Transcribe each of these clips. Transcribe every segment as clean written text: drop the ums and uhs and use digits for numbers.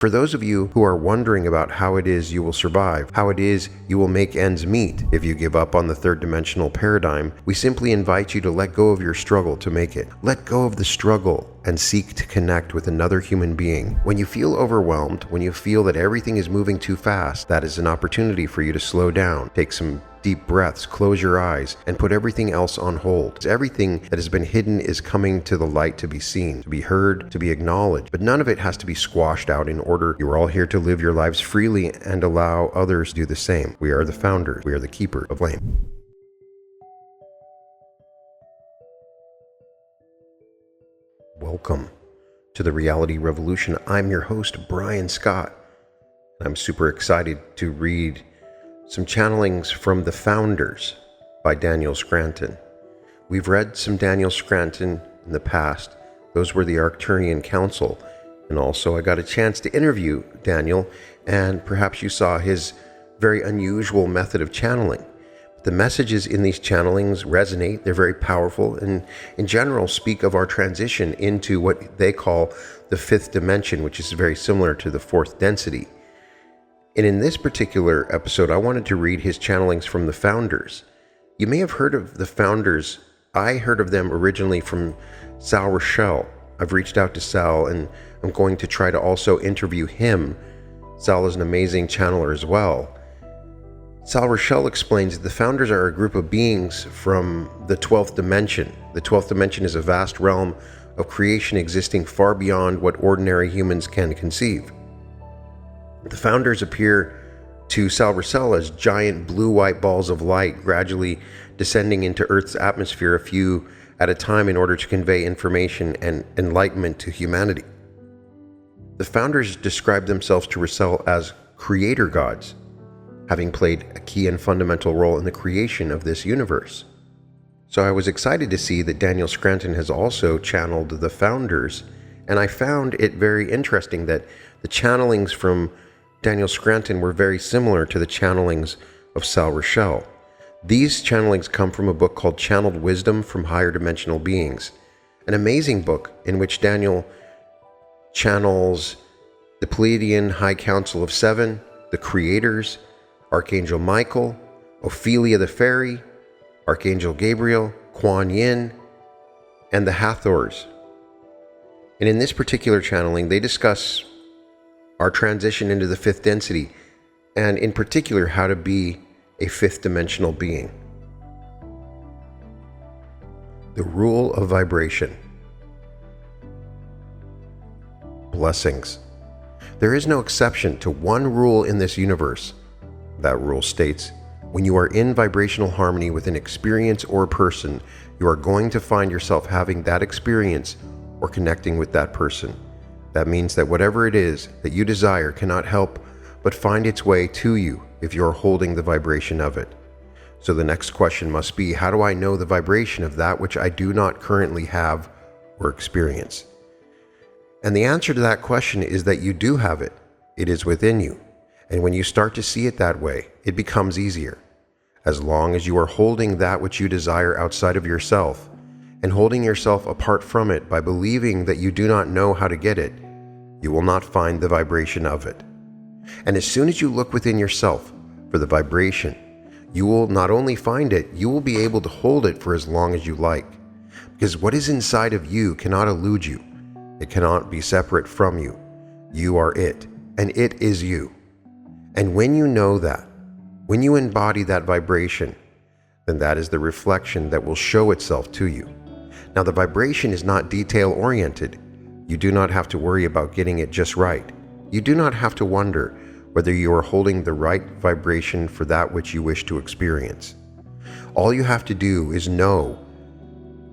For those of you who are wondering about how it is you will survive, how it is you will make ends meet if you give up on the third dimensional paradigm, we simply invite you to let go of your struggle to make it. Let go of the struggle and seek to connect with another human being. When you feel overwhelmed, when you feel that everything is moving too fast, that is an opportunity for you to slow down, take some deep breaths, close your eyes, and put everything else on hold. Everything that has been hidden is coming to the light to be seen, to be heard, to be acknowledged. But none of it has to be squashed out in order. You are all here to live your lives freely and allow others to do the same. We are the founders. We are the keeper of flame. Welcome to the Reality Revolution. I'm your host, Brian Scott. I'm super excited to read some channelings from The Founders by Daniel Scranton. We've read some Daniel Scranton in the past. Those were the Arcturian Council. And also I got a chance to interview Daniel, and perhaps you saw his very unusual method of channeling. The messages in these channelings resonate. They're very powerful and in general speak of our transition into what they call the fifth dimension, which is very similar to the fourth density. And in this particular episode, I wanted to read his channelings from the Founders. You may have heard of the Founders. I heard of them originally from Sal Rochelle. I've reached out to Sal, and I'm going to try to also interview him. Sal is an amazing channeler as well. Sal Rochelle explains that the Founders are a group of beings from the 12th dimension. The 12th dimension is a vast realm of creation existing far beyond what ordinary humans can conceive. The Founders appear to Sal Rochelle as giant blue-white balls of light gradually descending into Earth's atmosphere a few at a time in order to convey information and enlightenment to humanity. The Founders describe themselves to Rochelle as creator gods, having played a key and fundamental role in the creation of this universe. So I was excited to see that Daniel Scranton has also channeled the Founders, and I found it very interesting that the channelings from Daniel Scranton were very similar to the channelings of Sal Rochelle. These channelings come from a book called Channeled Wisdom from Higher Dimensional Beings, an amazing book in which Daniel channels the Pleiadian High Council of Seven, the Creators, Archangel Michael, Ophelia the Fairy, Archangel Gabriel, Kuan Yin, and the Hathors. And in this particular channeling, they discuss our transition into the fifth density, and in particular, how to be a fifth dimensional being. The rule of vibration. Blessings. There is no exception to one rule in this universe. That rule states, when you are in vibrational harmony with an experience or a person, you are going to find yourself having that experience or connecting with that person. That means that whatever it is that you desire cannot help but find its way to you if you're holding the vibration of it. So the next question must be, how do I know the vibration of that which I do not currently have or experience? And the answer to that question is that you do have it. It is within you. And when you start to see it that way, it becomes easier. As long as you are holding that which you desire outside of yourself, and holding yourself apart from it by believing that you do not know how to get it, you will not find the vibration of it. And as soon as you look within yourself for the vibration, you will not only find it, you will be able to hold it for as long as you like. Because what is inside of you cannot elude you. It cannot be separate from you. You are it, and it is you. And when you know that, when you embody that vibration, then that is the reflection that will show itself to you. Now, the vibration is not detail-oriented. You do not have to worry about getting it just right. You do not have to wonder whether you are holding the right vibration for that which you wish to experience. All you have to do is know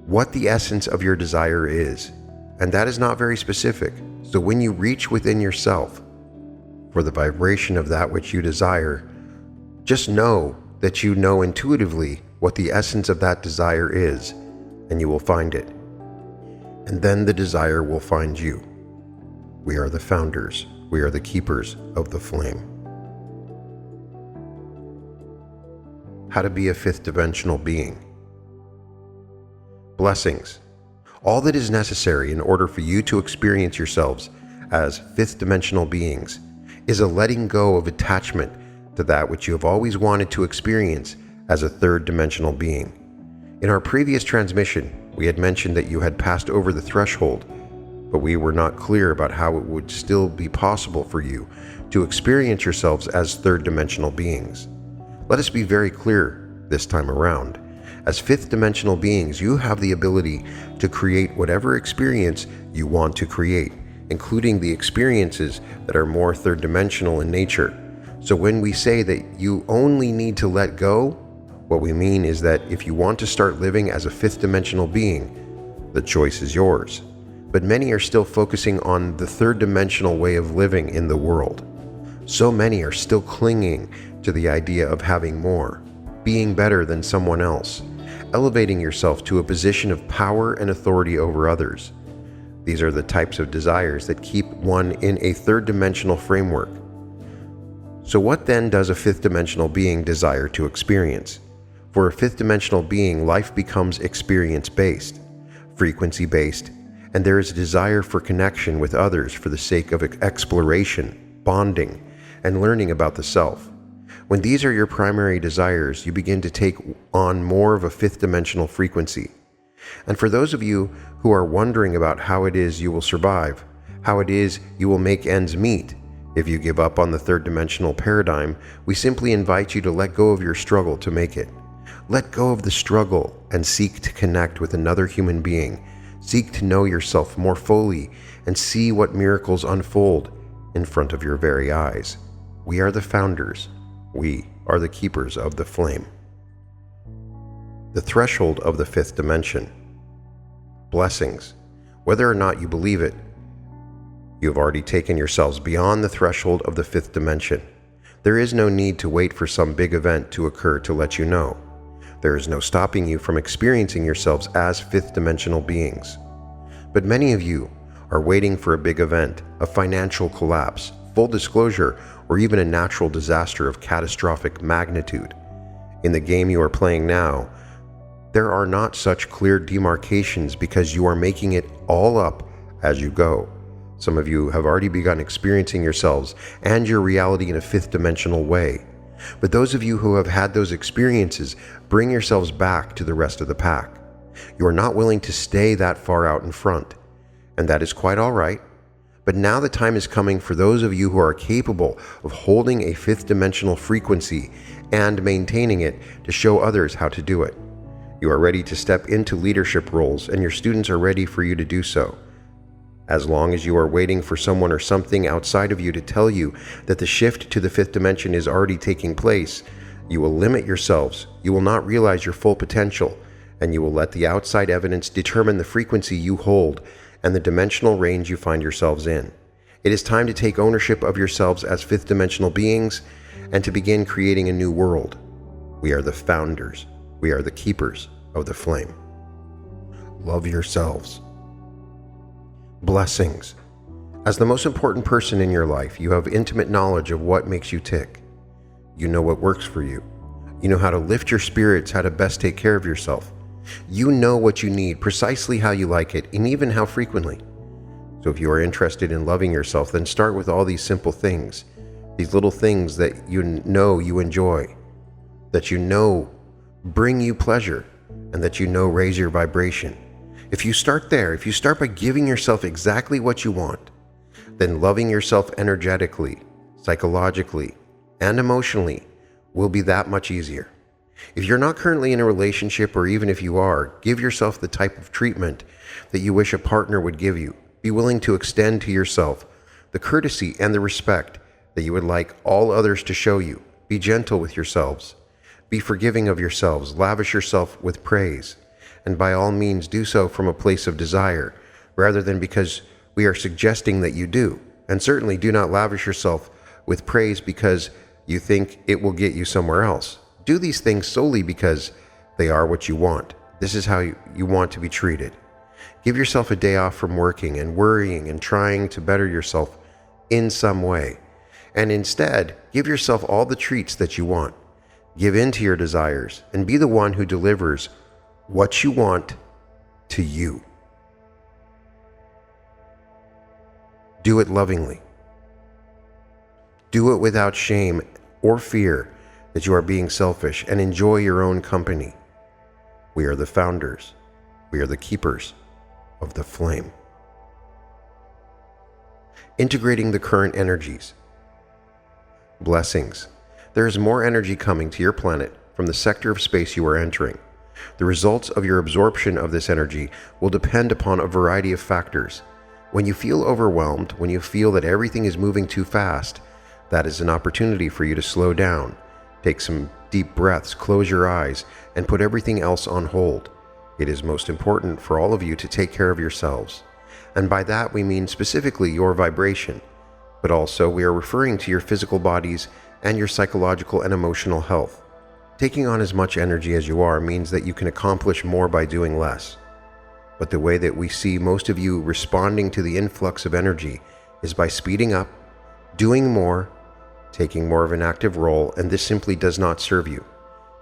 what the essence of your desire is, and that is not very specific. So when you reach within yourself for the vibration of that which you desire, just know that you know intuitively what the essence of that desire is, and you will find it. And then the desire will find you. We are the Founders. We are the keepers of the flame. How to be a fifth dimensional being. Blessings. All that is necessary in order for you to experience yourselves as fifth dimensional beings is a letting go of attachment to that which you have always wanted to experience as a third dimensional being. In our previous transmission, we had mentioned that you had passed over the threshold, but we were not clear about how it would still be possible for you to experience yourselves as third dimensional beings. Let us be very clear this time around. As fifth dimensional beings, you have the ability to create whatever experience you want to create, including the experiences that are more third dimensional in nature. So when we say that you only need to let go, what we mean is that if you want to start living as a fifth dimensional being, the choice is yours. But many are still focusing on the third dimensional way of living in the world. So many are still clinging to the idea of having more, being better than someone else, elevating yourself to a position of power and authority over others. These are the types of desires that keep one in a third dimensional framework. So what then does a fifth dimensional being desire to experience? For a fifth dimensional being, life becomes experience-based, frequency-based, and there is a desire for connection with others for the sake of exploration, bonding, and learning about the self. When these are your primary desires, you begin to take on more of a fifth dimensional frequency. And for those of you who are wondering about how it is you will survive, how it is you will make ends meet, if you give up on the third dimensional paradigm, we simply invite you to let go of your struggle to make it. Let go of the struggle and seek to connect with another human being. Seek to know yourself more fully and see what miracles unfold in front of your very eyes. We are the founders. We are the keepers of the flame. The threshold of the fifth dimension. Blessings. Whether or not you believe it, you have already taken yourselves beyond the threshold of the fifth dimension. There is no need to wait for some big event to occur to let you know. There is no stopping you from experiencing yourselves as fifth dimensional beings. But many of you are waiting for a big event, a financial collapse, full disclosure, or even a natural disaster of catastrophic magnitude. In the game you are playing now, there are not such clear demarcations because you are making it all up as you go. Some of you have already begun experiencing yourselves and your reality in a fifth dimensional way. But those of you who have had those experiences, bring yourselves back to the rest of the pack. You are not willing to stay that far out in front, and that is quite all right. But now the time is coming for those of you who are capable of holding a fifth dimensional frequency and maintaining it to show others how to do it. You are ready to step into leadership roles, and your students are ready for you to do so. As long as you are waiting for someone or something outside of you to tell you that the shift to the fifth dimension is already taking place, you will limit yourselves, you will not realize your full potential, and you will let the outside evidence determine the frequency you hold and the dimensional range you find yourselves in. It is time to take ownership of yourselves as fifth dimensional beings and to begin creating a new world. We are the founders. We are the keepers of the flame. Love yourselves. Blessings. As the most important person in your life, you have intimate knowledge of what makes you tick. You know what works for you. You know how to lift your spirits, how to best take care of yourself. You know what you need, precisely how you like it, and even how frequently. So if you are interested in loving yourself, then start with all these simple things, these little things that you know you enjoy, that you know bring you pleasure, and that you know raise your vibration. If you start there, if you start by giving yourself exactly what you want, then loving yourself energetically, psychologically, and emotionally will be that much easier. If you're not currently in a relationship, or even if you are, give yourself the type of treatment that you wish a partner would give you. Be willing to extend to yourself the courtesy and the respect that you would like all others to show you. Be gentle with yourselves. Be forgiving of yourselves. Lavish yourself with praise. And by all means do so from a place of desire, rather than because we are suggesting that you do. And certainly do not lavish yourself with praise because you think it will get you somewhere else. Do these things solely because they are what you want. This is how you want to be treated. Give yourself a day off from working and worrying and trying to better yourself in some way. And instead, give yourself all the treats that you want. Give in to your desires and be the one who delivers what you want to you. Do it lovingly. Do it without shame or fear that you are being selfish, and enjoy your own company. We are the founders. We are the keepers of the flame. Integrating the current energies. Blessings. There is more energy coming to your planet from the sector of space you are entering. The results of your absorption of this energy will depend upon a variety of factors. When you feel overwhelmed, when you feel that everything is moving too fast, that is an opportunity for you to slow down, take some deep breaths, close your eyes, and put everything else on hold. It is most important for all of you to take care of yourselves. And by that we mean specifically your vibration, but also we are referring to your physical bodies and your psychological and emotional health. Taking on as much energy as you are means that you can accomplish more by doing less. But the way that we see most of you responding to the influx of energy is by speeding up, doing more, taking more of an active role, and this simply does not serve you.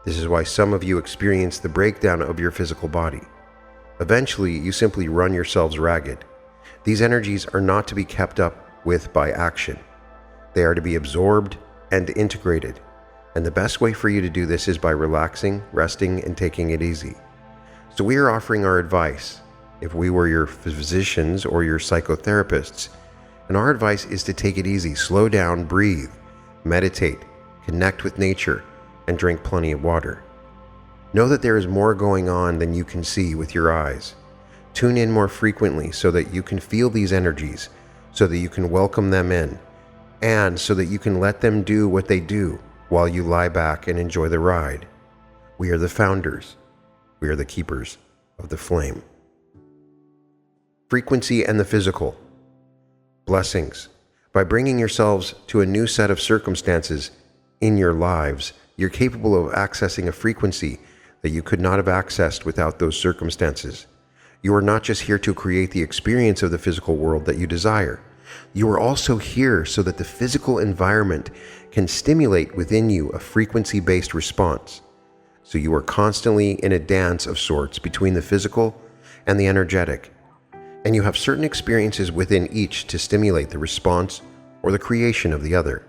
This is why some of you experience the breakdown of your physical body. Eventually, you simply run yourselves ragged. These energies are not to be kept up with by action. They are to be absorbed and integrated. And the best way for you to do this is by relaxing, resting, and taking it easy. So we are offering our advice, if we were your physicians or your psychotherapists, and our advice is to take it easy, slow down, breathe, meditate, connect with nature, and drink plenty of water. Know that there is more going on than you can see with your eyes. Tune in more frequently so that you can feel these energies, so that you can welcome them in, and so that you can let them do what they do while you lie back and enjoy the ride. We are the founders. We are the keepers of the flame. Frequency and the physical. Blessings. By bringing yourselves to a new set of circumstances in your lives, you're capable of accessing a frequency that you could not have accessed without those circumstances. You are not just here to create the experience of the physical world that you desire. You are also here so that the physical environment can stimulate within you a frequency-based response. So you are constantly in a dance of sorts between the physical and the energetic. And you have certain experiences within each to stimulate the response or the creation of the other.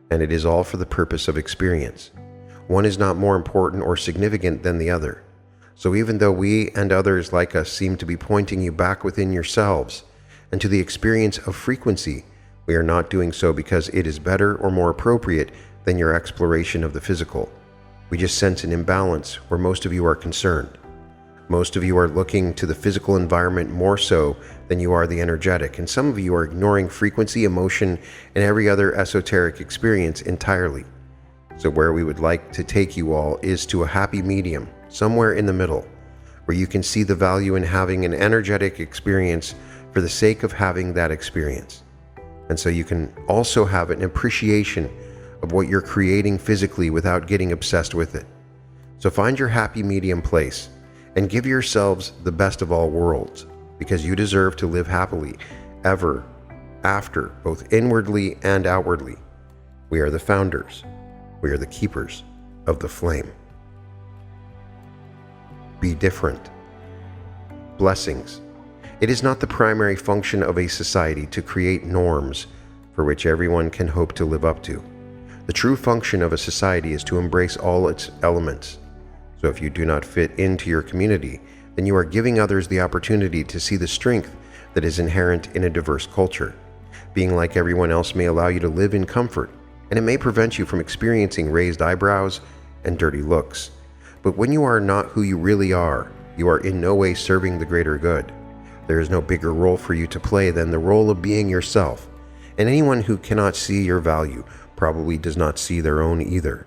And it is all for the purpose of experience. One is not more important or significant than the other. So even though we and others like us seem to be pointing you back within yourselves and to the experience of frequency, we are not doing so because it is better or more appropriate than your exploration of the physical. We just sense an imbalance where most of you are concerned. Most of you are looking to the physical environment more so than you are the energetic, and some of you are ignoring frequency, emotion, and every other esoteric experience entirely. So where we would like to take you all is to a happy medium, somewhere in the middle, where you can see the value in having an energetic experience for the sake of having that experience. And so you can also have an appreciation of what you're creating physically without getting obsessed with it. So find your happy medium place and give yourselves the best of all worlds, because you deserve to live happily ever after, both inwardly and outwardly. We are the founders. We are the keepers of the flame. Be different. Blessings. It is not the primary function of a society to create norms for which everyone can hope to live up to. The true function of a society is to embrace all its elements. So if you do not fit into your community, then you are giving others the opportunity to see the strength that is inherent in a diverse culture. Being like everyone else may allow you to live in comfort, and it may prevent you from experiencing raised eyebrows and dirty looks. But when you are not who you really are, you are in no way serving the greater good. There is no bigger role for you to play than the role of being yourself, and anyone who cannot see your value probably does not see their own either.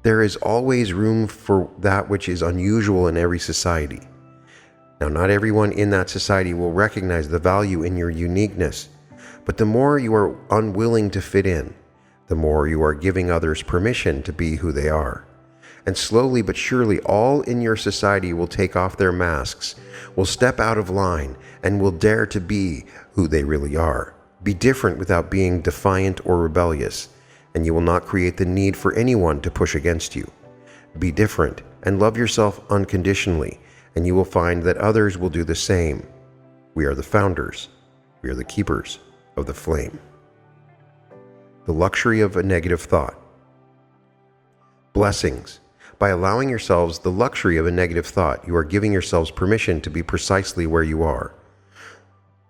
There is always room for that which is unusual in every society. Now, not everyone in that society will recognize the value in your uniqueness, but the more you are unwilling to fit in, the more you are giving others permission to be who they are. And slowly but surely, all in your society will take off their masks, will step out of line, and will dare to be who they really are. Be different without being defiant or rebellious, and you will not create the need for anyone to push against you. Be different and love yourself unconditionally, and you will find that others will do the same. We are the founders. We are the keepers of the flame. The luxury of a negative thought. Blessings. By allowing yourselves the luxury of a negative thought, you are giving yourselves permission to be precisely where you are.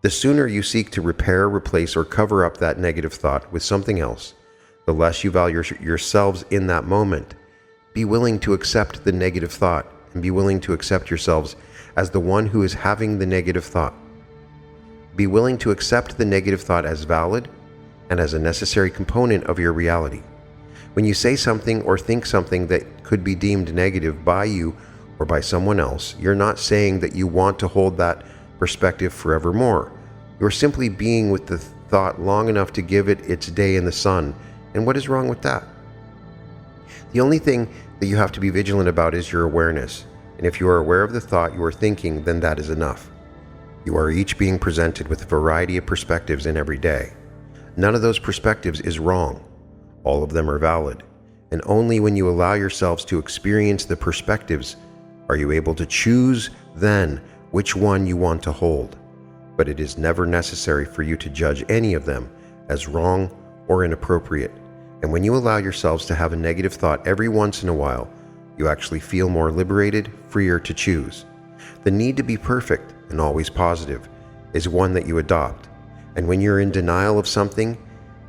The sooner you seek to repair, replace, or cover up that negative thought with something else, the less you value yourselves in that moment. Be willing to accept the negative thought and be willing to accept yourselves as the one who is having the negative thought. Be willing to accept the negative thought as valid and as a necessary component of your reality. When you say something or think something that could be deemed negative by you or by someone else, you're not saying that you want to hold that perspective forevermore. You're simply being with the thought long enough to give it its day in the sun. And what is wrong with that? The only thing that you have to be vigilant about is your awareness. And if you are aware of the thought you are thinking, then that is enough. You are each being presented with a variety of perspectives in every day. None of those perspectives is wrong. All of them are valid. And only when you allow yourselves to experience the perspectives are you able to choose then which one you want to hold. But it is never necessary for you to judge any of them as wrong or inappropriate. And when you allow yourselves to have a negative thought every once in a while, you actually feel more liberated, freer to choose. The need to be perfect and always positive is one that you adopt. And when you're in denial of something,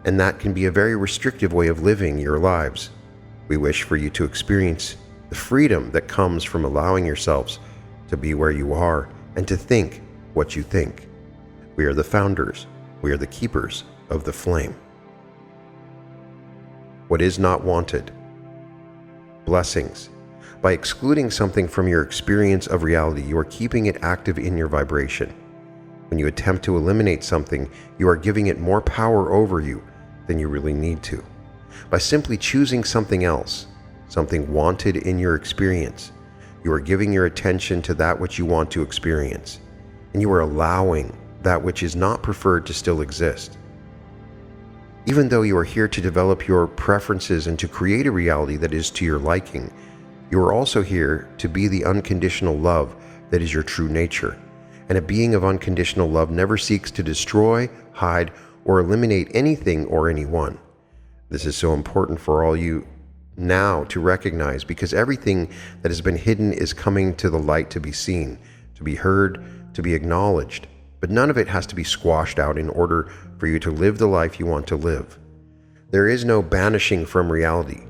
and that can be a very restrictive way of living your lives, we wish for you to experience the freedom that comes from allowing yourselves to be where you are and to think what you think. We are the founders. We are the keepers of the flame. What is not wanted? Blessings. By excluding something from your experience of reality, you are keeping it active in your vibration. When you attempt to eliminate something, you are giving it more power over you than you really need to. By simply choosing something else, something wanted in your experience, you are giving your attention to that which you want to experience, and you are allowing that which is not preferred to still exist. Even though you are here to develop your preferences and to create a reality that is to your liking, you are also here to be the unconditional love that is your true nature. And a being of unconditional love never seeks to destroy, hide, or eliminate anything or anyone. This is so important for all you now to recognize, because everything that has been hidden is coming to the light to be seen, to be heard, to be acknowledged. But none of it has to be squashed out in order for you to live the life you want to live. There is no banishing from reality,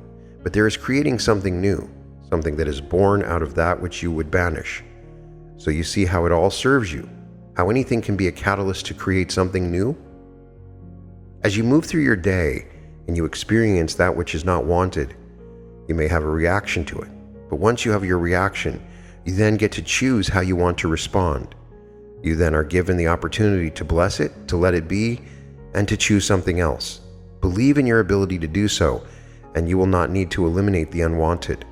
but there is creating something new, something that is born out of that which you would banish. So you see how it all serves you, how anything can be a catalyst to create something new? As you move through your day and you experience that which is not wanted, you may have a reaction to it. But once you have your reaction, you then get to choose how you want to respond. You then are given the opportunity to bless it, to let it be, and to choose something else. Believe in your ability to do so, and you will not need to eliminate the unwanted.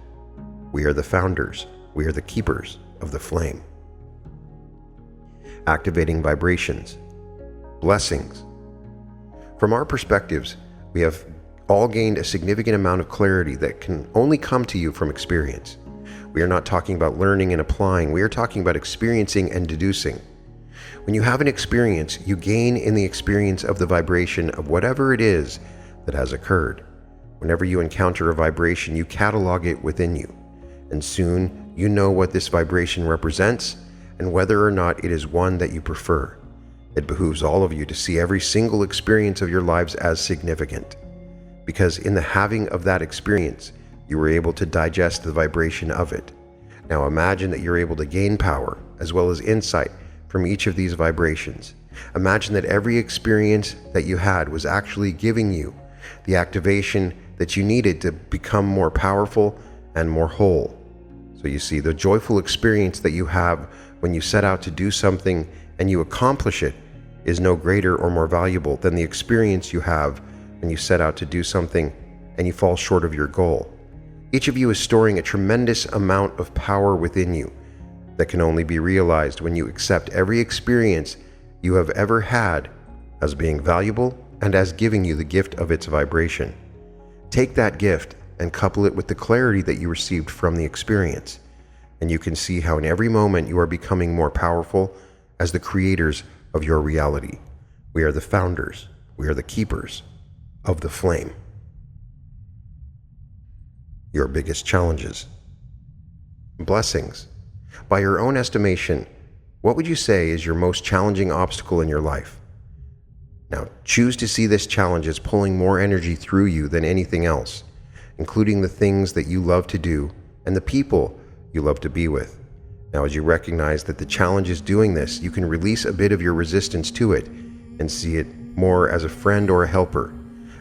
We are the founders. We are the keepers of the flame. Activating vibrations. Blessings. From our perspectives, we have all gained a significant amount of clarity that can only come to you from experience. We are not talking about learning and applying. We are talking about experiencing and deducing. When you have an experience, you gain in the experience of the vibration of whatever it is that has occurred. Whenever you encounter a vibration, you catalog it within you. And soon, you know what this vibration represents and whether or not it is one that you prefer. It behooves all of you to see every single experience of your lives as significant, because in the having of that experience, you were able to digest the vibration of it. Now imagine that you're able to gain power as well as insight from each of these vibrations. Imagine that every experience that you had was actually giving you the activation that you needed to become more powerful and more whole. So you see, the joyful experience that you have when you set out to do something and you accomplish it is no greater or more valuable than the experience you have when you set out to do something and you fall short of your goal. Each of you is storing a tremendous amount of power within you that can only be realized when you accept every experience you have ever had as being valuable and as giving you the gift of its vibration. Take that gift and couple it with the clarity that you received from the experience, and you can see how in every moment you are becoming more powerful as the creators of your reality. We are the founders. We are the keepers of the flame. Your biggest challenges. Blessings. By your own estimation, what would you say is your most challenging obstacle in your life? Now, choose to see this challenge as pulling more energy through you than anything else, including the things that you love to do and the people you love to be with. Now, as you recognize that the challenge is doing this, you can release a bit of your resistance to it and see it more as a friend or a helper.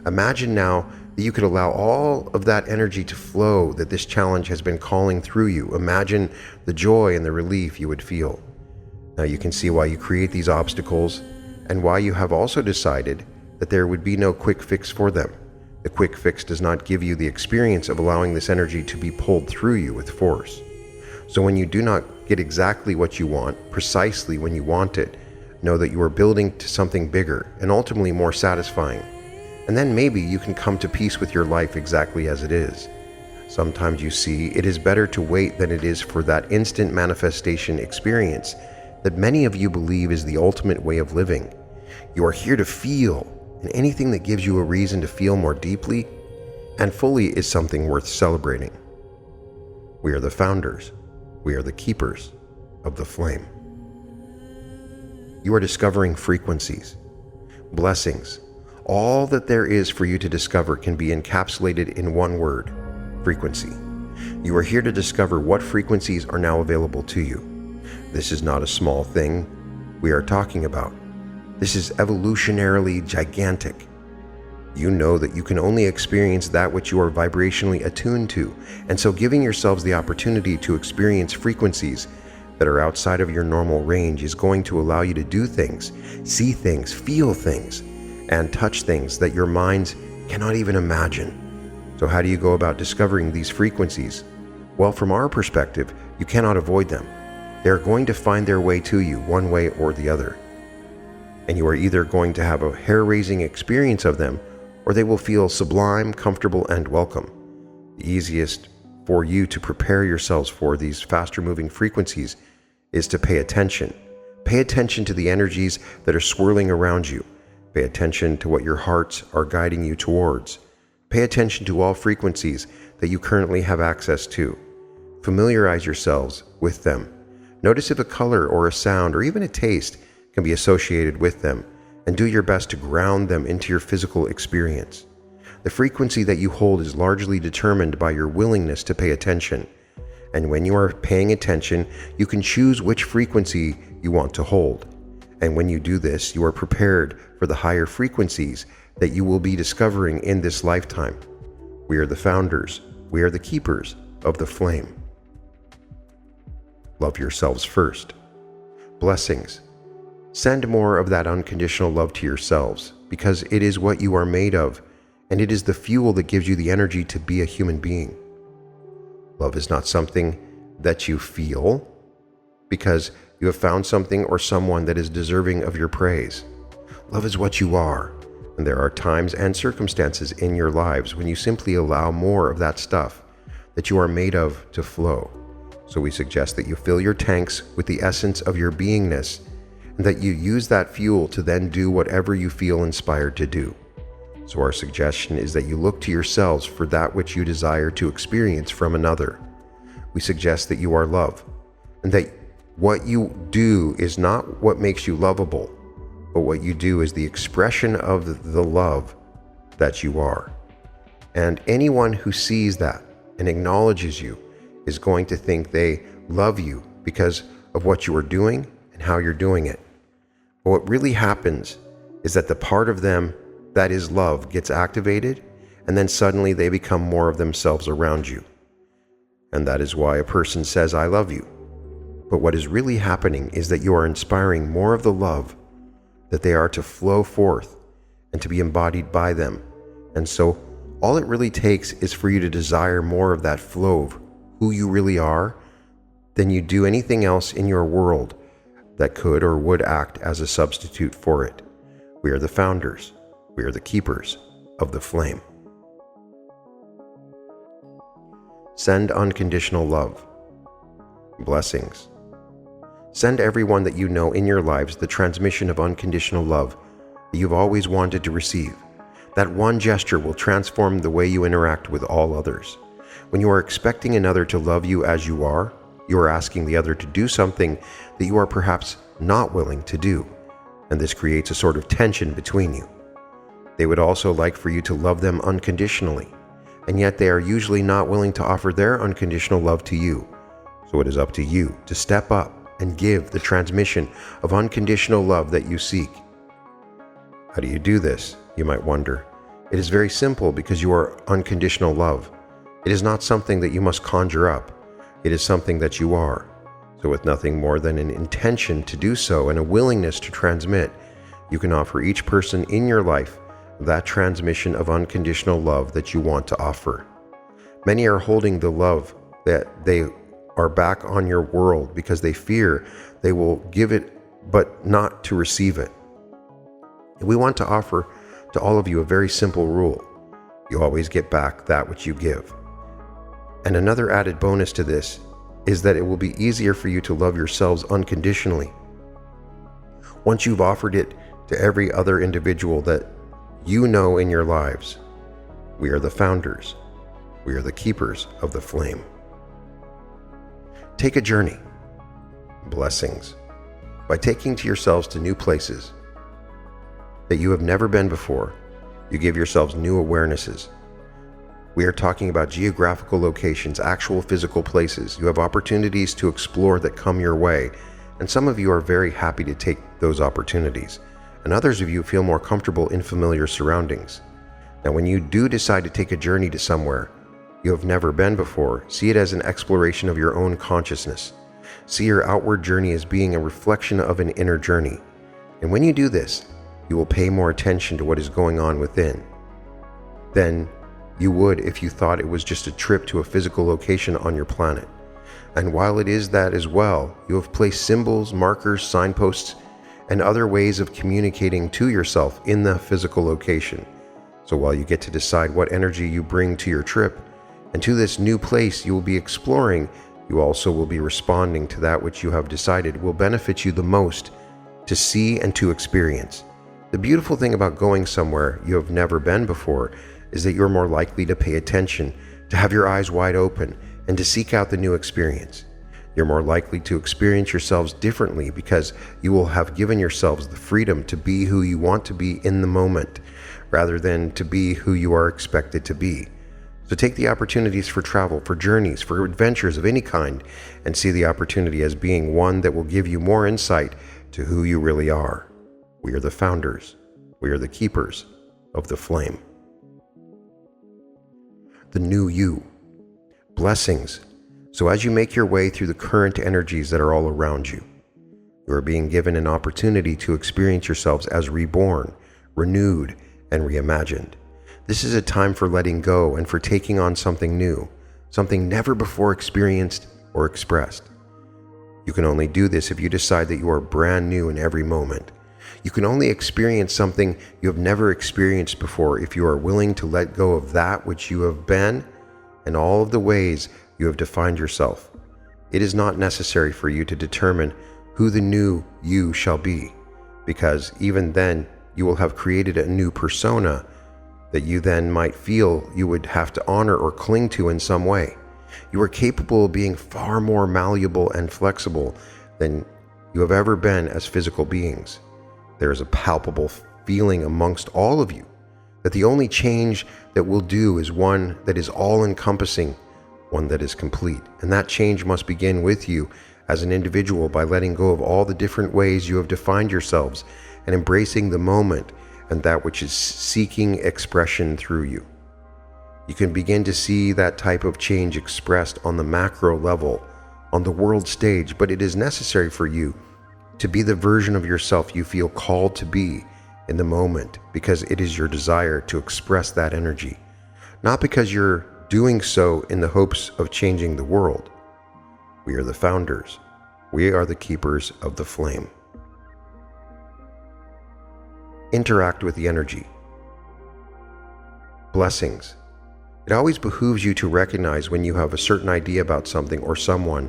Imagine now that you could allow all of that energy to flow that this challenge has been calling through you. Imagine the joy and the relief you would feel. Now you can see why you create these obstacles and why you have also decided that there would be no quick fix for them. The quick fix does not give you the experience of allowing this energy to be pulled through you with force. So when you do not get exactly what you want, precisely when you want it, know that you are building to something bigger and ultimately more satisfying. And then maybe you can come to peace with your life exactly as it is. Sometimes you see it is better to wait than it is for that instant manifestation experience that many of you believe is the ultimate way of living. You are here to feel, and anything that gives you a reason to feel more deeply and fully is something worth celebrating. We are the founders. We are the keepers of the flame. You are discovering frequencies, blessings. All that there is for you to discover can be encapsulated in one word: frequency. You are here to discover what frequencies are now available to you. This is not a small thing we are talking about. This is evolutionarily gigantic. You know that you can only experience that which you are vibrationally attuned to, and so giving yourselves the opportunity to experience frequencies that are outside of your normal range is going to allow you to do things, see things, feel things, and touch things that your minds cannot even imagine. So how do you go about discovering these frequencies? Well, from our perspective, you cannot avoid them. They are going to find their way to you one way or the other. And you are either going to have a hair-raising experience of them, or they will feel sublime, comfortable, and welcome. The easiest for you to prepare yourselves for these faster-moving frequencies is to pay attention. Pay attention to the energies that are swirling around you. Pay attention to what your hearts are guiding you towards. Pay attention to all frequencies that you currently have access to. Familiarize yourselves with them. Notice if a color or a sound or even a taste can be associated with them, and do your best to ground them into your physical experience. The frequency that you hold is largely determined by your willingness to pay attention. And when you are paying attention, you can choose which frequency you want to hold. And when you do this, you are prepared for the higher frequencies that you will be discovering in this lifetime. We are the founders. We are the keepers of the flame. Love yourselves first. Blessings. Send more of that unconditional love to yourselves, because it is what you are made of, and it is the fuel that gives you the energy to be a human being. Love is not something that you feel because you have found something or someone that is deserving of your praise. Love is what you are, and there are times and circumstances in your lives when you simply allow more of that stuff that you are made of to flow. So we suggest that you fill your tanks with the essence of your beingness, and that you use that fuel to then do whatever you feel inspired to do. So our suggestion is that you look to yourselves for that which you desire to experience from another. We suggest that you are love, and that what you do is not what makes you lovable, but what you do is the expression of the love that you are. And anyone who sees that and acknowledges you is going to think they love you because of what you are doing and how you're doing it. But what really happens is that the part of them that is love gets activated, and then suddenly they become more of themselves around you. And that is why a person says, "I love you." But what is really happening is that you are inspiring more of the love that they are to flow forth and to be embodied by them. And so all it really takes is for you to desire more of that flow of who you really are than you do anything else in your world that could or would act as a substitute for it. We are the founders. We are the keepers of the flame. Send unconditional love. Blessings. Send everyone that you know in your lives the transmission of unconditional love that you've always wanted to receive. That one gesture will transform the way you interact with all others. When you are expecting another to love you as you are asking the other to do something that you are perhaps not willing to do, and this creates a sort of tension between you. They would also like for you to love them unconditionally, and yet they are usually not willing to offer their unconditional love to you. So it is up to you to step up and give the transmission of unconditional love that you seek. How do you do this, you might wonder? It is very simple, because you are unconditional love. It is not something that you must conjure up. It is something that you are. So with nothing more than an intention to do so and a willingness to transmit, you can offer each person in your life that transmission of unconditional love that you want to offer. Many are holding the love that they are back on your world because they fear they will give it but not to receive it. We want to offer to all of you a very simple rule. You always get back that which you give. And another added bonus to this is that it will be easier for you to love yourselves unconditionally. Once you've offered it to every other individual that you know in your lives, we are the founders. We are the keepers of the flame. Take a journey. Blessings. By taking to yourselves to new places that you have never been before, you give yourselves new awarenesses. We are talking about geographical locations, actual physical places. You have opportunities to explore that come your way, and some of you are very happy to take those opportunities, and others of you feel more comfortable in familiar surroundings. Now, when you do decide to take a journey to somewhere you have never been before, see it as an exploration of your own consciousness. See your outward journey as being a reflection of an inner journey. And when you do this, you will pay more attention to what is going on within than you would if you thought it was just a trip to a physical location on your planet. And while it is that as well, you have placed symbols, markers, signposts, and other ways of communicating to yourself in the physical location. So while you get to decide what energy you bring to your trip, and to this new place you will be exploring, you also will be responding to that which you have decided will benefit you the most to see and to experience. The beautiful thing about going somewhere you have never been before is that you're more likely to pay attention, to have your eyes wide open, and to seek out the new experience. You're more likely to experience yourselves differently because you will have given yourselves the freedom to be who you want to be in the moment, rather than to be who you are expected to be. So take the opportunities for travel, for journeys, for adventures of any kind, and see the opportunity as being one that will give you more insight to who you really are. We are the founders. We are the keepers of the flame. The new you. Blessings. So as you make your way through the current energies that are all around you, you are being given an opportunity to experience yourselves as reborn, renewed, and reimagined. This is a time for letting go and for taking on something new, something never before experienced or expressed. You can only do this if you decide that you are brand new in every moment. You can only experience something you have never experienced before if you are willing to let go of that which you have been and all of the ways you have defined yourself. It is not necessary for you to determine who the new you shall be, because even then you will have created a new persona that you then might feel you would have to honor or cling to in some way. You are capable of being far more malleable and flexible than you have ever been as physical beings. There is a palpable feeling amongst all of you that the only change that will do is one that is all-encompassing, one that is complete. And that change must begin with you as an individual by letting go of all the different ways you have defined yourselves and embracing the moment and that which is seeking expression through you. You can begin to see that type of change expressed on the macro level, on the world stage, but it is necessary for you to be the version of yourself you feel called to be in the moment, because it is your desire to express that energy, not because you're doing so in the hopes of changing the world. We are the founders. We are the keepers of the flame. Interact with the energy. Blessings. It always behooves you to recognize when you have a certain idea about something or someone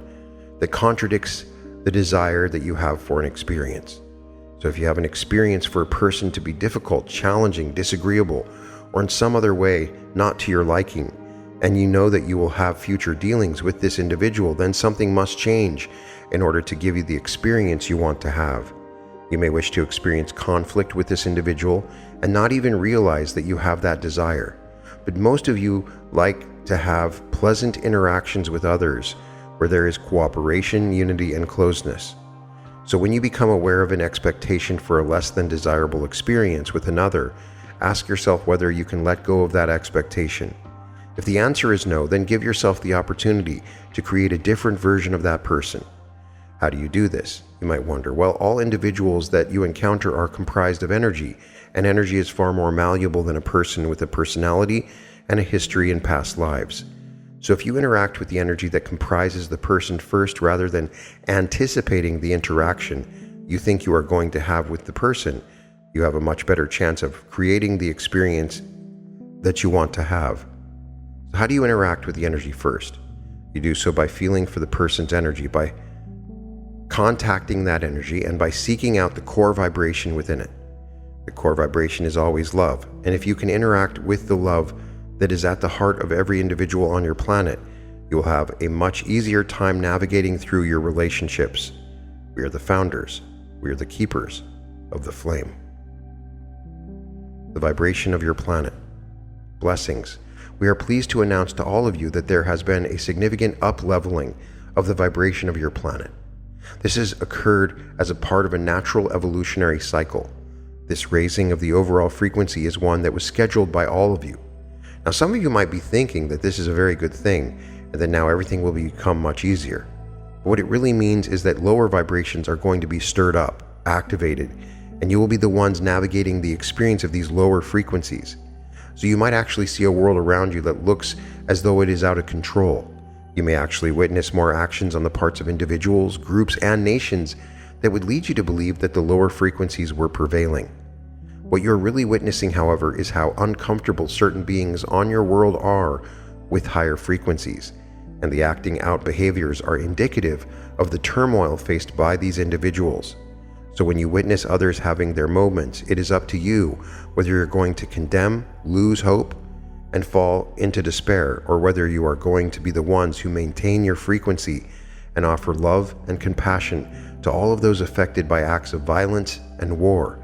that contradicts the desire that you have for an experience. So So if you have an experience for a person to be difficult, challenging, disagreeable, or in some other way not to your liking, and you know that you will have future dealings with this individual, then something must change in order to give you the experience you want to have. You may wish to experience conflict with this individual and not even realize that you have that desire. But most of you like to have pleasant interactions with others where there is cooperation, unity, and closeness. So when you become aware of an expectation for a less than desirable experience with another, ask yourself whether you can let go of that expectation. If the answer is no, then give yourself the opportunity to create a different version of that person. How do you do this? You might wonder. Well, all individuals that you encounter are comprised of energy, and energy is far more malleable than a person with a personality and a history in past lives. So if you interact with the energy that comprises the person first rather than anticipating the interaction you think you are going to have with the person, you have a much better chance of creating the experience that you want to have. So how do you interact with the energy first? You do so by feeling for the person's energy, by contacting that energy, and by seeking out the core vibration within it. The core vibration is always love, and if you can interact with the love that is at the heart of every individual on your planet, you will have a much easier time navigating through your relationships. We are the founders. We are the keepers of the flame. The vibration of your planet. Blessings. We are pleased to announce to all of you that there has been a significant up-leveling of the vibration of your planet. This has occurred as a part of a natural evolutionary cycle. This raising of the overall frequency is one that was scheduled by all of you. Now, some of you might be thinking that this is a very good thing and that now everything will become much easier. But what it really means is that lower vibrations are going to be stirred up, activated, and you will be the ones navigating the experience of these lower frequencies. So you might actually see a world around you that looks as though it is out of control. You may actually witness more actions on the parts of individuals, groups, and nations that would lead you to believe that the lower frequencies were prevailing. What you're really witnessing, however, is how uncomfortable certain beings on your world are with higher frequencies, and the acting out behaviors are indicative of the turmoil faced by these individuals. So when you witness others having their moments, it is up to you whether you're going to condemn, lose hope, and fall into despair, or whether you are going to be the ones who maintain your frequency and offer love and compassion to all of those affected by acts of violence and war.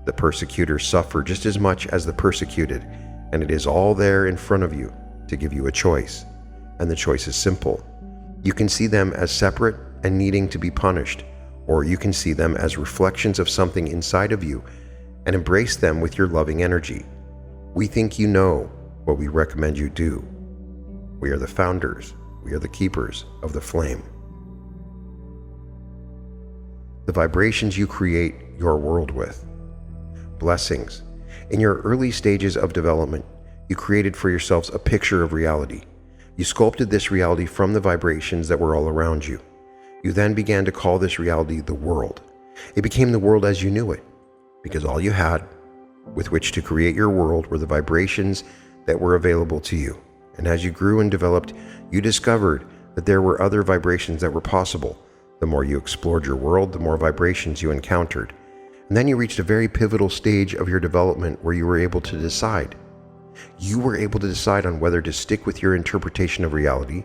The persecutors suffer just as much as the persecuted, and it is all there in front of you to give you a choice. And the choice is simple. You can see them as separate and needing to be punished, or you can see them as reflections of something inside of you and embrace them with your loving energy. We think you know what we recommend you do. We are the founders. We are the keepers of the flame. The vibrations you create your world with. Blessings. In your early stages of development, you created for yourselves a picture of reality. You sculpted this reality from the vibrations that were all around you. You then began to call this reality the world. It became the world as you knew it, because all you had with which to create your world were the vibrations that were available to you. And as you grew and developed, you discovered that there were other vibrations that were possible. The more you explored your world, the more vibrations you encountered. And then you reached a very pivotal stage of your development where you were able to decide. You were able to decide on whether to stick with your interpretation of reality,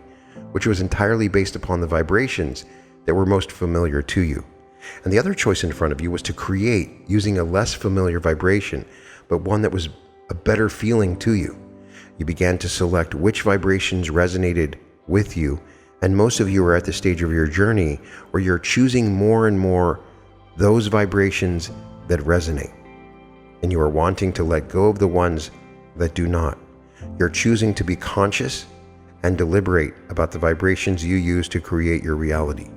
which was entirely based upon the vibrations that were most familiar to you. And the other choice in front of you was to create using a less familiar vibration, but one that was a better feeling to you. You began to select which vibrations resonated with you, and most of you are at the stage of your journey where you're choosing more and more those vibrations that resonate, and you are wanting to let go of the ones that do not. You're choosing to be conscious and deliberate about the vibrations you use to create your reality.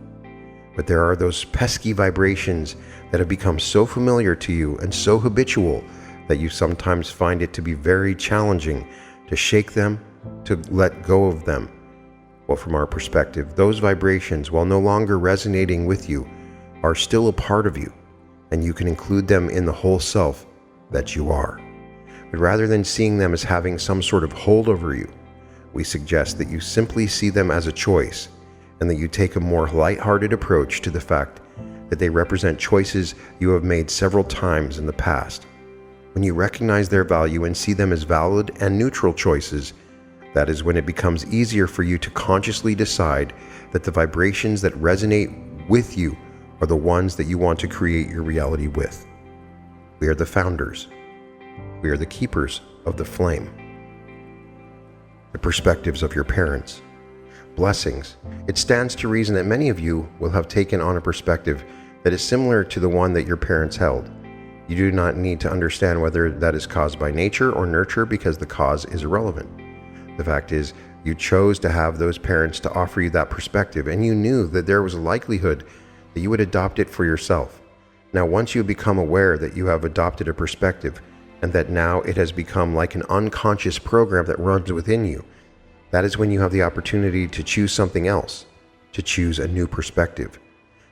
But there are those pesky vibrations that have become so familiar to you and so habitual that you sometimes find it to be very challenging to shake them, to let go of them. Well, from our perspective, those vibrations, while no longer resonating with you, are still a part of you, and you can include them in the whole self that you are. But rather than seeing them as having some sort of hold over you, we suggest that you simply see them as a choice, and that you take a more lighthearted approach to the fact that they represent choices you have made several times in the past. When you recognize their value and see them as valid and neutral choices, that is when it becomes easier for you to consciously decide that the vibrations that resonate with you are the ones that you want to create your reality with. We are the founders. We are the keepers of the flame. The perspectives of your parents. Blessings. It stands to reason that many of you will have taken on a perspective that is similar to the one that your parents held. You do not need to understand whether that is caused by nature or nurture, because the cause is irrelevant. The fact is, you chose to have those parents to offer you that perspective, and you knew that there was a likelihood that you would adopt it for yourself. Now, once you become aware that you have adopted a perspective, and that now it has become like an unconscious program that runs within you, that is when you have the opportunity to choose something else, to choose a new perspective.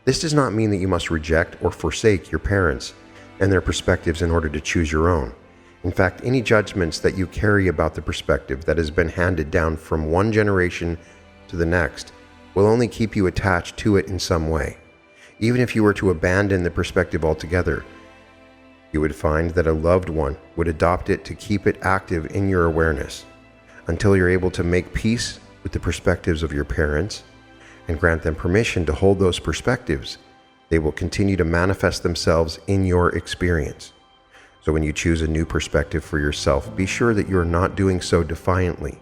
This does not mean that you must reject or forsake your parents and their perspectives in order to choose your own. In fact, any judgments that you carry about the perspective that has been handed down from one generation to the next will only keep you attached to it in some way. Even if you were to abandon the perspective altogether, you would find that a loved one would adopt it to keep it active in your awareness. Until you're able to make peace with the perspectives of your parents and grant them permission to hold those perspectives, they will continue to manifest themselves in your experience. So when you choose a new perspective for yourself, be sure that you are not doing so defiantly.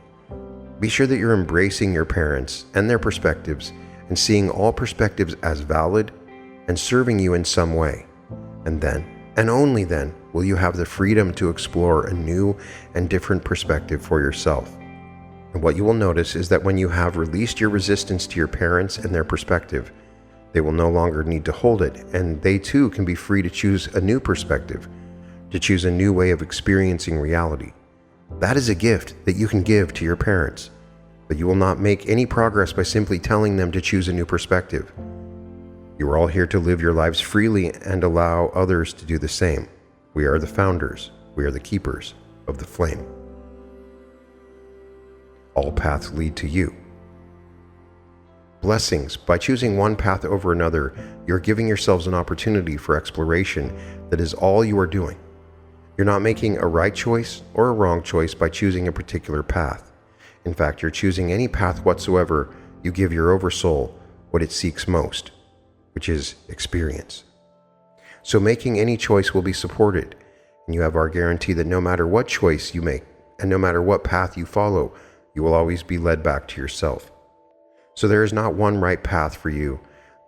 Be sure that you're embracing your parents and their perspectives and seeing all perspectives as valid and serving you in some way. And then, and only then, will you have the freedom to explore a new and different perspective for yourself. And what you will notice is that when you have released your resistance to your parents and their perspective, they will no longer need to hold it, and they too can be free to choose a new perspective, to choose a new way of experiencing reality. That is a gift that you can give to your parents, but you will not make any progress by simply telling them to choose a new perspective. You are all here to live your lives freely and allow others to do the same. We are the founders. We are the keepers of the flame. All paths lead to you. Blessings. By choosing one path over another, you're giving yourselves an opportunity for exploration that is all you are doing. You're not making a right choice or a wrong choice by choosing a particular path. In fact, you're choosing any path whatsoever you give your oversoul what it seeks most, which is experience. So making any choice will be supported, and you have our guarantee that no matter what choice you make, and no matter what path you follow, you will always be led back to yourself. So there is not one right path for you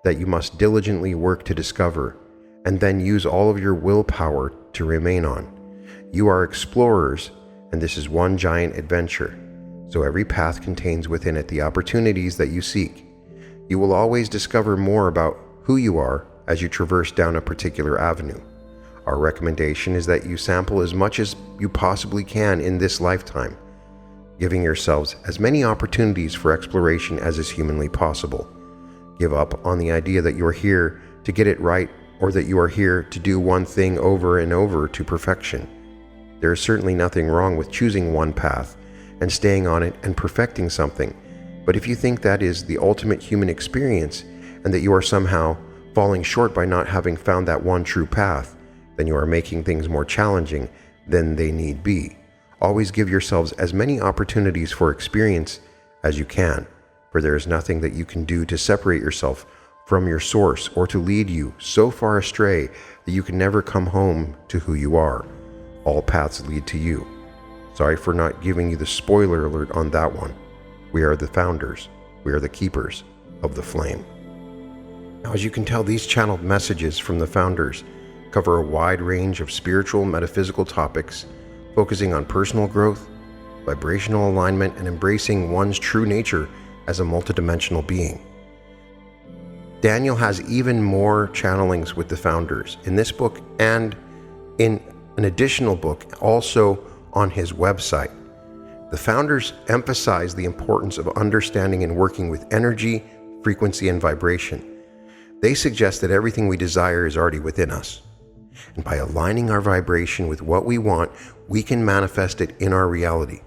that you must diligently work to discover, and then use all of your willpower to remain on. You are explorers, and this is one giant adventure. So every path contains within it the opportunities that you seek. You will always discover more about who you are as you traverse down a particular avenue. Our recommendation is that you sample as much as you possibly can in this lifetime, giving yourselves as many opportunities for exploration as is humanly possible. Give up on the idea that you are here to get it right, or that you are here to do one thing over and over to perfection. There is certainly nothing wrong with choosing one path and staying on it and perfecting something, but if you think that is the ultimate human experience and that you are somehow falling short by not having found that one true path, then you are making things more challenging than they need be. Always give yourselves as many opportunities for experience as you can, for there is nothing that you can do to separate yourself from your source or to lead you so far astray that you can never come home to who you are. All paths lead to you. Sorry for not giving you the spoiler alert on that one. We are the founders. We are the keepers of the flame. Now, as you can tell, these channeled messages from the founders cover a wide range of spiritual, metaphysical topics, focusing on personal growth, vibrational alignment, and embracing one's true nature as a multidimensional being. Daniel has even more channelings with the founders in this book and in an additional book also on his website. The founders emphasize the importance of understanding and working with energy, frequency, and vibration. They suggest that everything we desire is already within us. And by aligning our vibration with what we want, we can manifest it in our reality.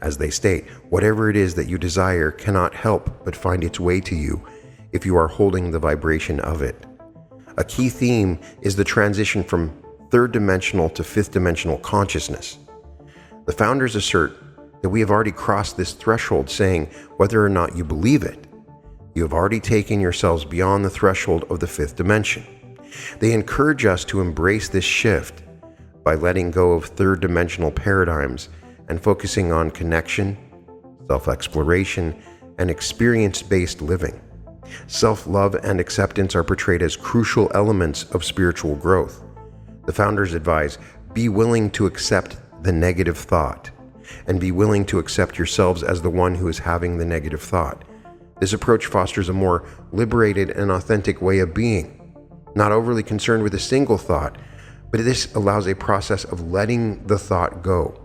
As they state, whatever it is that you desire cannot help but find its way to you if you are holding the vibration of it. A key theme is the transition from third-dimensional to fifth-dimensional consciousness. The founders assert that we have already crossed this threshold, saying whether or not you believe it, you have already taken yourselves beyond the threshold of the fifth dimension. They encourage us to embrace this shift by letting go of third-dimensional paradigms and focusing on connection, self-exploration, and experience-based living. Self-love and acceptance are portrayed as crucial elements of spiritual growth. The founders advise, be willing to accept the negative thought, and be willing to accept yourselves as the one who is having the negative thought. This approach fosters a more liberated and authentic way of being, not overly concerned with a single thought, but this allows a process of letting the thought go.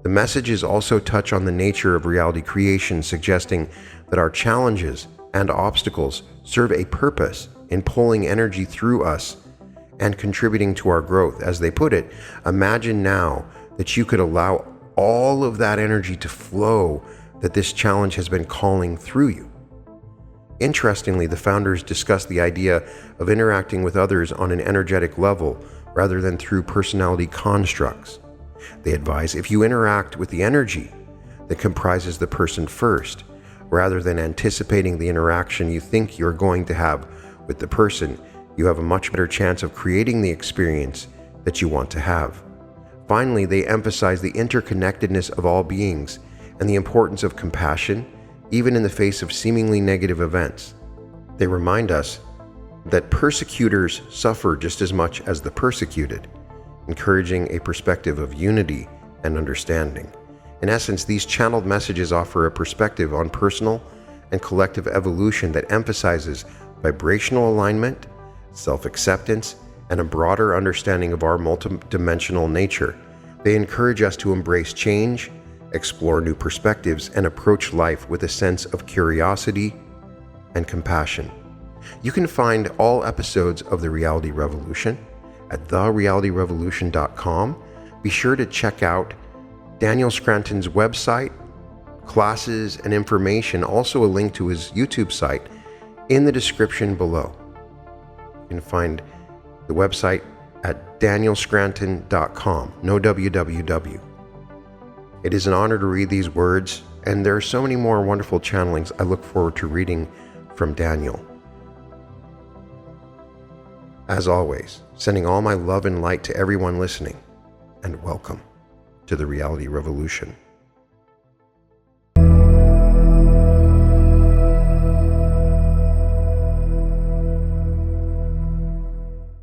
The messages also touch on the nature of reality creation, suggesting that our challenges and obstacles serve a purpose in pulling energy through us and contributing to our growth. As they put it, imagine now that you could allow all of that energy to flow that this challenge has been calling through you. Interestingly, the founders discuss the idea of interacting with others on an energetic level rather than through personality constructs. They advise if you interact with the energy that comprises the person first, rather than anticipating the interaction you think you're going to have with the person, you have a much better chance of creating the experience that you want to have. Finally, they emphasize the interconnectedness of all beings and the importance of compassion, even in the face of seemingly negative events. They remind us that persecutors suffer just as much as the persecuted, encouraging a perspective of unity and understanding. In essence, these channeled messages offer a perspective on personal and collective evolution that emphasizes vibrational alignment, self-acceptance, and a broader understanding of our multidimensional nature. They encourage us to embrace change, explore new perspectives, and approach life with a sense of curiosity and compassion. You can find all episodes of The Reality Revolution at therealityrevolution.com. Be sure to check out Daniel Scranton's website, classes, and information, also a link to his YouTube site, in the description below. You can find the website at danielscranton.com, no www. It is an honor to read these words, and there are so many more wonderful channelings I look forward to reading from Daniel. As always, sending all my love and light to everyone listening, and welcome to the Reality Revolution.